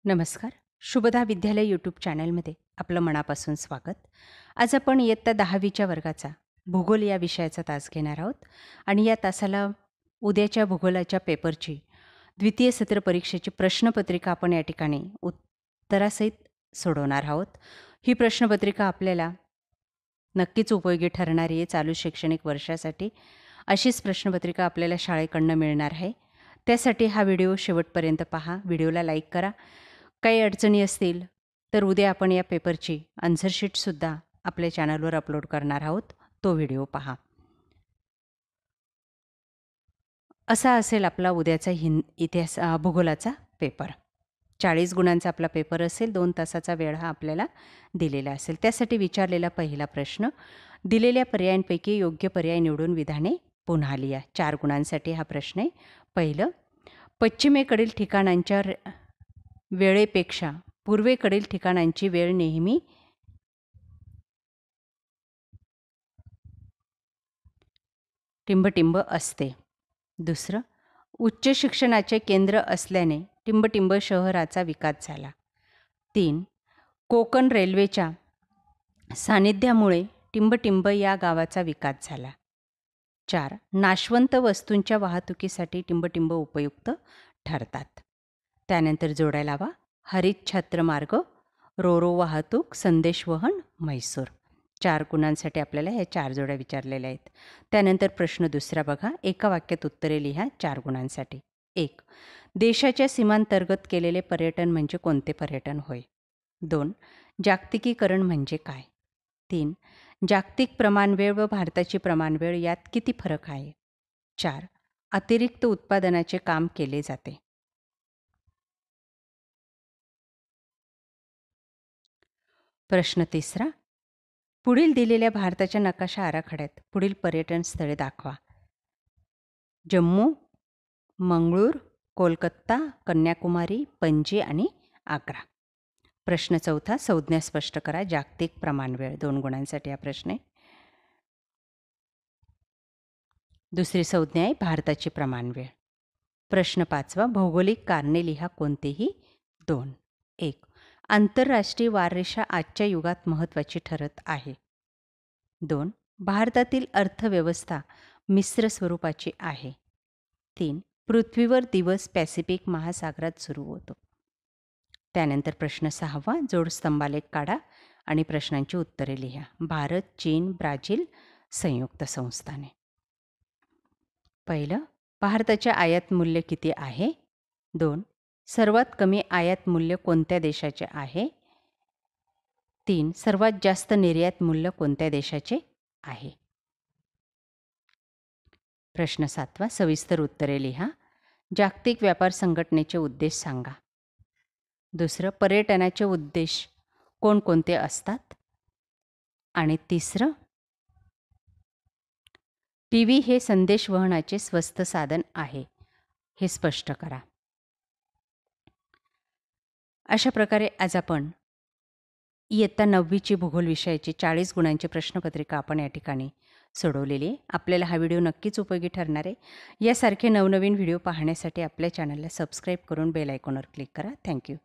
नमस्कार. शुभदा विद्यालय यूट्यूब चॅनलमध्ये आपलं मनापासून स्वागत. आज आपण इयत्ता 10वीच्या वर्गाचा भूगोल या विषयाचा तास घेणार आहोत आणि या तासाला उद्याच्या भूगोलाच्या पेपरची द्वितीय सत्र परीक्षेची प्रश्नपत्रिका आपण या ठिकाणी उत्तरासहित सोडवणार आहोत. ही प्रश्नपत्रिका आपल्याला नक्कीच उपयोगी ठरणारी आहे. चालू शैक्षणिक वर्षासाठी अशीच प्रश्नपत्रिका आपल्याला शाळेकडनं मिळणार आहे. त्यासाठी हा व्हिडिओ शेवटपर्यंत पहा. व्हिडिओला लाईक करा. काही अडचणी असतील तर उद्या आपण या पेपरची आन्सरशीटसुद्धा आपल्या चॅनलवर अपलोड करणार आहोत. तो व्हिडिओ पहा. असा असेल आपला उद्याचा इतिहास भूगोलाचा पेपर. 40 गुणांचा आपला पेपर असेल. 2 तासाचा वेळ हा आपल्याला दिलेला असेल. त्यासाठी विचारलेला पहिला प्रश्न, दिलेल्या पर्यायांपैकी योग्य पर्याय निवडून विधाने पुन्हा लिहा. 4 गुणांसाठी हा प्रश्न आहे. पहिलं, पश्चिमेकडील ठिकाणांच्या वेळेपेक्षा पूर्वेकडील ठिकाणांची वेळ नेहमी टिंबटिंब असते. दुसरं, उच्च शिक्षणाचे केंद्र असल्याने टिंबटिंब शहराचा विकास झाला. 3, कोकण रेल्वेच्या सानिध्यामुळे टिंबटिंब या गावाचा विकास झाला. 4, नाशवंत वस्तूंच्या वाहतुकीसाठी टिंबटिंब उपयुक्त ठरतात. त्यानंतर जोडायला हवा, हरित छत्रमार्ग, रोरो वाहतूक, संदेशवहन, म्हैसूर. 4 गुणांसाठी आपल्याला ह्या 4 जोड्या विचारलेल्या आहेत. त्यानंतर प्रश्न दुसरा बघा. एका वाक्यात उत्तरे लिहा 4 गुणांसाठी. 1, देशाच्या सीमांतर्गत केलेले पर्यटन म्हणजे कोणते पर्यटन होय? 2, जागतिकीकरण म्हणजे काय? 3, जागतिक प्रमाणवेळ व भारताची प्रमाणवेळ यात किती फरक आहे? 4, अतिरिक्त उत्पादनाचे काम केले जाते. प्रश्न तिसरा, पुढील दिलेल्या भारताच्या नकाशा आराखड्यात पुढील पर्यटन स्थळे दाखवा. जम्मू, मंगळूर, कोलकाता, कन्याकुमारी, पणजी आणि आग्रा. प्रश्न चौथा, संज्ञा स्पष्ट करा. जागतिक प्रमाणवेळ 2 गुणांसाठी हा प्रश्न आहे. दुसरी संज्ञा आहे भारताची प्रमाणवेळ. प्रश्न 5वा, भौगोलिक कारणे लिहा कोणतेही 2. 1, आंतरराष्ट्रीय वाररेषा आजच्या युगात महत्त्वाची ठरत आहे. 2, भारतातील अर्थव्यवस्था मिश्र स्वरूपाची आहे. 3, पृथ्वीवर दिवस पॅसिफिक महासागरात सुरू होतो. त्यानंतर प्रश्न 6वा, जोडस्तंभालेख काढा आणि प्रश्नांची उत्तरे लिहा. भारत, चीन, ब्राझील, संयुक्त संस्थाने. पहिलं, भारताचे आयात मूल्य किती आहे? 2, सर्वात कमी आयात मूल्य कोणत्या देशाचे आहे? 3, सर्वात जास्त निर्यात मूल्य कोणत्या देशाचे आहे? प्रश्न 7वा, सविस्तर उत्तरे लिहा. जागतिक व्यापार संघटनेचे उद्देश सांगा. दुसरं, पर्यटनाचे उद्देश कोणकोणते असतात? आणि तिसरं, टीव्ही हे संदेशवहनाचे स्वस्त साधन आहे हे स्पष्ट करा. अशा प्रकारे आज आपण इयत्ता 9वीची भूगोल विषयाची 40 गुणांची प्रश्नपत्रिका आपण या ठिकाणी सोडवलेली आहे. आपल्याला हा व्हिडिओ नक्कीच उपयोगी ठरणार आहे. यासारखे नवनवीन व्हिडिओ पाहण्यासाठी आपल्या चॅनलला सबस्क्राईब करून बेल आयकॉनवर क्लिक करा. थँक्यू.